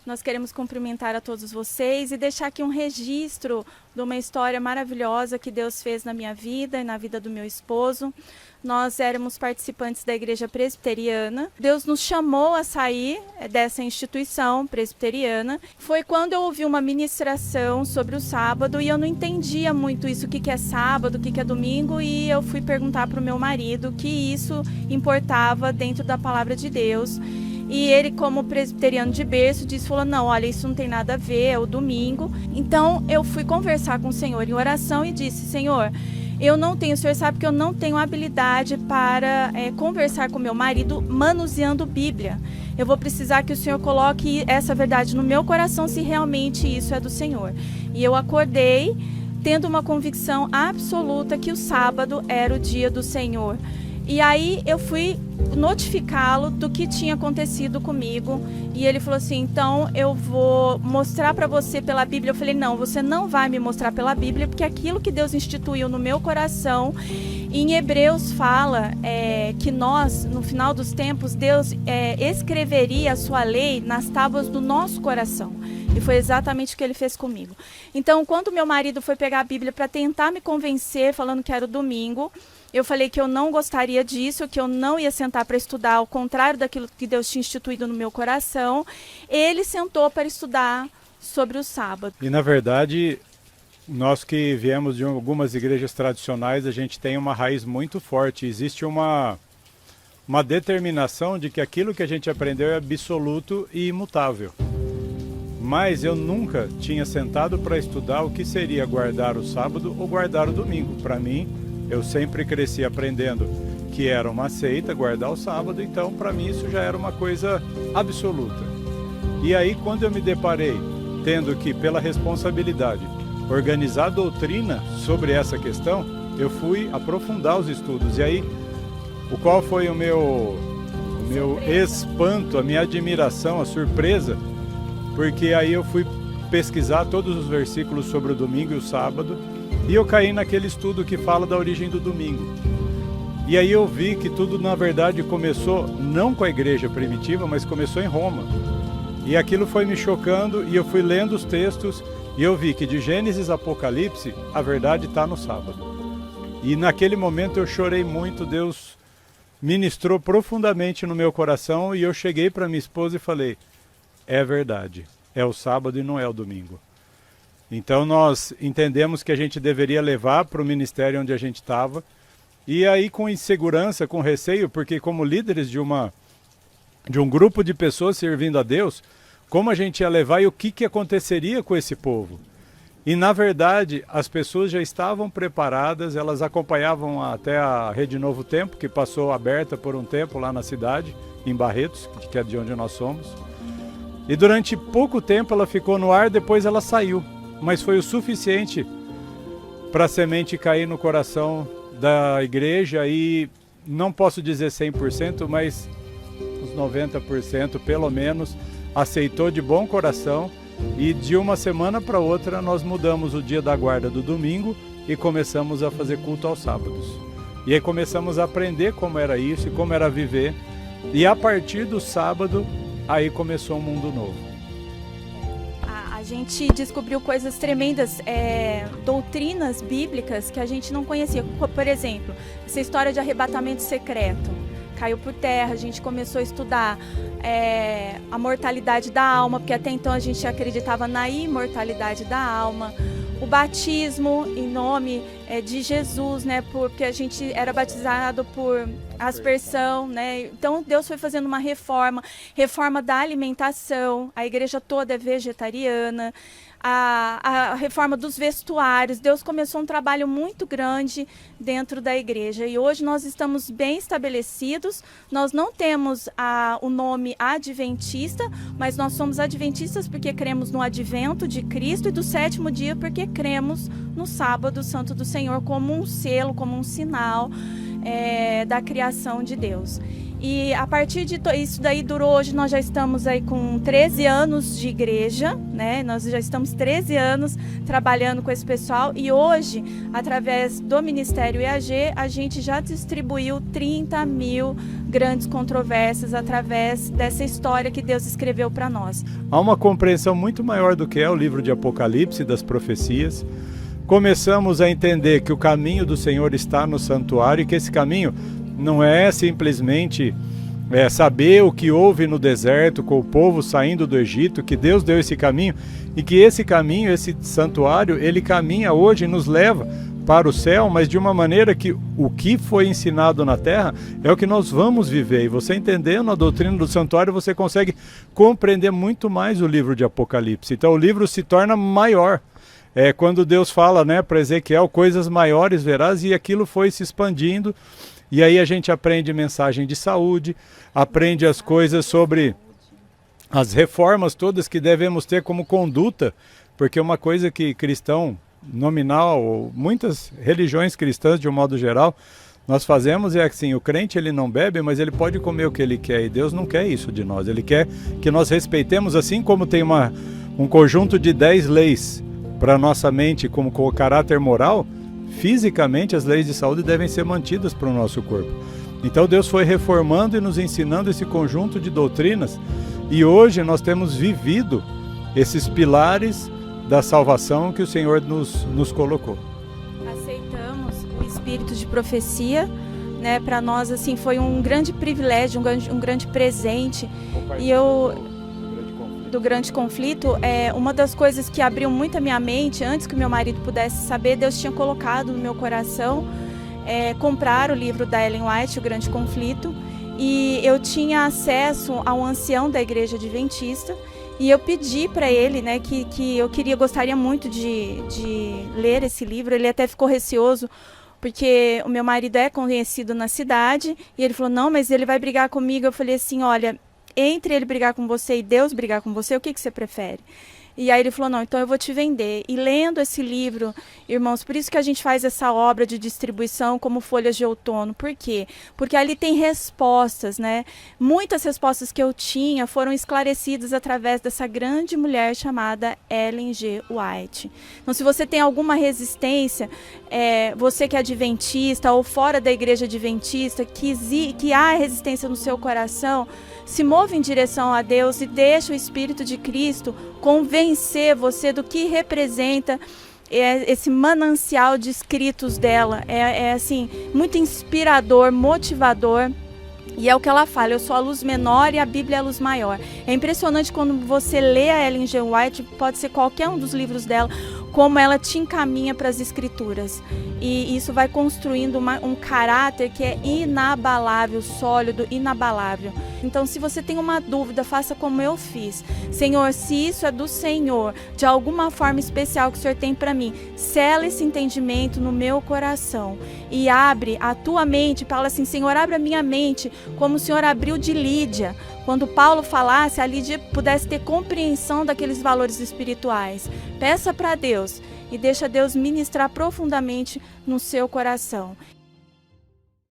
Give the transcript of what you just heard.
Nós queremos cumprimentar a todos vocês e deixar aqui um registro de uma história maravilhosa que Deus fez na minha vida e na vida do meu esposo. Nós éramos participantes da igreja presbiteriana. Deus nos chamou a sair dessa instituição presbiteriana. Foi quando eu ouvi uma ministração sobre o sábado e eu não entendia muito isso, o que é sábado, o que é domingo, e eu fui perguntar para o meu marido que isso importava dentro da palavra de Deus. E ele, como presbiteriano de berço, falou, não, olha, isso não tem nada a ver, é o domingo. Então eu fui conversar com o Senhor em oração e disse, Senhor, o Senhor sabe que eu não tenho habilidade para conversar com meu marido manuseando Bíblia. Eu vou precisar que o Senhor coloque essa verdade no meu coração, se realmente isso é do Senhor. E eu acordei tendo uma convicção absoluta que o sábado era o dia do Senhor. E aí eu fui notificá-lo do que tinha acontecido comigo. E ele falou assim, então eu vou mostrar para você pela Bíblia. Eu falei, não, você não vai me mostrar pela Bíblia, porque aquilo que Deus instituiu no meu coração, em Hebreus fala que nós, no final dos tempos, Deus escreveria a sua lei nas tábuas do nosso coração. E foi exatamente o que ele fez comigo. Então, quando meu marido foi pegar a Bíblia para tentar me convencer, falando que era o domingo, eu falei que eu não gostaria disso, que eu não ia sentar para estudar, ao contrário daquilo que Deus tinha instituído no meu coração. Ele sentou para estudar sobre o sábado. E, na verdade, nós que viemos de algumas igrejas tradicionais, a gente tem uma raiz muito forte. Existe uma determinação de que aquilo que a gente aprendeu é absoluto e imutável. Mas eu nunca tinha sentado para estudar o que seria guardar o sábado ou guardar o domingo. Para mim, eu sempre cresci aprendendo que era uma seita guardar o sábado, então para mim isso já era uma coisa absoluta. E aí quando eu me deparei tendo que, pela responsabilidade, organizar a doutrina sobre essa questão, eu fui aprofundar os estudos. E aí, qual foi o meu espanto, a minha admiração, a surpresa, porque aí eu fui pesquisar todos os versículos sobre o domingo e o sábado, e eu caí naquele estudo que fala da origem do domingo. E aí eu vi que tudo, na verdade, começou não com a igreja primitiva, mas começou em Roma. E aquilo foi me chocando, e eu fui lendo os textos, e eu vi que de Gênesis a Apocalipse, a verdade está no sábado. E naquele momento eu chorei muito, Deus ministrou profundamente no meu coração, e eu cheguei para minha esposa e falei, é verdade, é o sábado e não é o domingo. Então nós entendemos que a gente deveria levar para o ministério onde a gente estava, e aí com insegurança, com receio, porque como líderes de um grupo de pessoas servindo a Deus, como a gente ia levar e o que aconteceria com esse povo? E na verdade as pessoas já estavam preparadas, elas acompanhavam até a Rede Novo Tempo, que passou aberta por um tempo lá na cidade, em Barretos, que é de onde nós somos. E durante pouco tempo ela ficou no ar, depois ela saiu. Mas foi o suficiente para a semente cair no coração da igreja e não posso dizer 100%, mas uns 90% pelo menos aceitou de bom coração, e de uma semana para outra nós mudamos o dia da guarda do domingo e começamos a fazer culto aos sábados. E aí começamos a aprender como era isso e como era viver, e a partir do sábado aí começou um mundo novo. A gente descobriu coisas tremendas, doutrinas bíblicas que a gente não conhecia. Por exemplo, essa história de arrebatamento secreto caiu por terra. A gente começou a estudar a mortalidade da alma, porque até então a gente acreditava na imortalidade da alma. O batismo em nome de Jesus, né? Porque a gente era batizado por aspersão, né? Então Deus foi fazendo uma reforma da alimentação. A igreja toda é vegetariana. A reforma dos vestuários. Deus começou um trabalho muito grande dentro da igreja, e hoje nós estamos bem estabelecidos. Nós não temos o nome adventista, mas nós somos adventistas porque cremos no advento de Cristo, e do sétimo dia porque cremos no sábado santo do Senhor como um selo, como um sinal da criação de Deus. E a partir de isso daí durou, hoje nós já estamos aí com 13 anos de igreja, né? Nós já estamos 13 anos trabalhando com esse pessoal e hoje, através do Ministério IAG, a gente já distribuiu 30 mil grandes controvérsias através dessa história que Deus escreveu para nós. Há uma compreensão muito maior do que é o livro de Apocalipse, das profecias. Começamos a entender que o caminho do Senhor está no santuário e que esse caminho não é simplesmente saber o que houve no deserto com o povo saindo do Egito, que Deus deu esse caminho e que esse caminho, esse santuário, ele caminha hoje e nos leva para o céu, mas de uma maneira que o que foi ensinado na terra é o que nós vamos viver. E você entendendo a doutrina do santuário, você consegue compreender muito mais o livro de Apocalipse. Então o livro se torna maior. Quando Deus fala, né, para Ezequiel, coisas maiores verás, e aquilo foi se expandindo. E aí a gente aprende mensagem de saúde, aprende as coisas sobre as reformas todas que devemos ter como conduta, porque uma coisa que cristão nominal, ou muitas religiões cristãs de um modo geral, nós fazemos é assim, o crente ele não bebe, mas ele pode comer o que ele quer, e Deus não quer isso de nós, ele quer que nós respeitemos, assim como tem um conjunto de 10 leis para nossa mente como com o caráter moral, fisicamente as leis de saúde devem ser mantidas para o nosso corpo. Então Deus foi reformando e nos ensinando esse conjunto de doutrinas e hoje nós temos vivido esses pilares da salvação que o Senhor nos colocou. Aceitamos o espírito de profecia, né? Para nós assim foi um grande privilégio, um grande presente. E do grande conflito, uma das coisas que abriu muito a minha mente, antes que o meu marido pudesse saber, Deus tinha colocado no meu coração comprar o livro da Ellen White, O Grande Conflito, e eu tinha acesso ao ancião da igreja adventista, e eu pedi para ele, né, que eu gostaria muito de ler esse livro. Ele até ficou receoso, porque o meu marido é conhecido na cidade, e ele falou, não, mas ele vai brigar comigo. Eu falei assim, olha, entre ele brigar com você e Deus brigar com você, o que você prefere? E aí ele falou, não, então eu vou te vender. E lendo esse livro, irmãos, por isso que a gente faz essa obra de distribuição como Folhas de Outono. Por quê? Porque ali tem respostas, né? Muitas respostas que eu tinha foram esclarecidas através dessa grande mulher chamada Ellen G. White. Então, se você tem alguma resistência, você que é adventista ou fora da igreja adventista, que há resistência no seu coração, se move em direção a Deus e deixa o Espírito de Cristo convencer você do que representa esse manancial de escritos dela. Assim, muito inspirador, motivador. E é o que ela fala, eu sou a luz menor e a Bíblia é a luz maior. É impressionante quando você lê a Ellen G. White, pode ser qualquer um dos livros dela, como ela te encaminha para as escrituras. E isso vai construindo um caráter que é inabalável, sólido, inabalável. Então, se você tem uma dúvida, faça como eu fiz. Senhor, se isso é do Senhor, de alguma forma especial que o Senhor tem para mim, sela esse entendimento no meu coração e abre a tua mente. Fala assim, Senhor, abre a minha mente, como o Senhor abriu de Lídia. Quando Paulo falasse, a Lídia pudesse ter compreensão daqueles valores espirituais. Peça para Deus e deixa Deus ministrar profundamente no seu coração.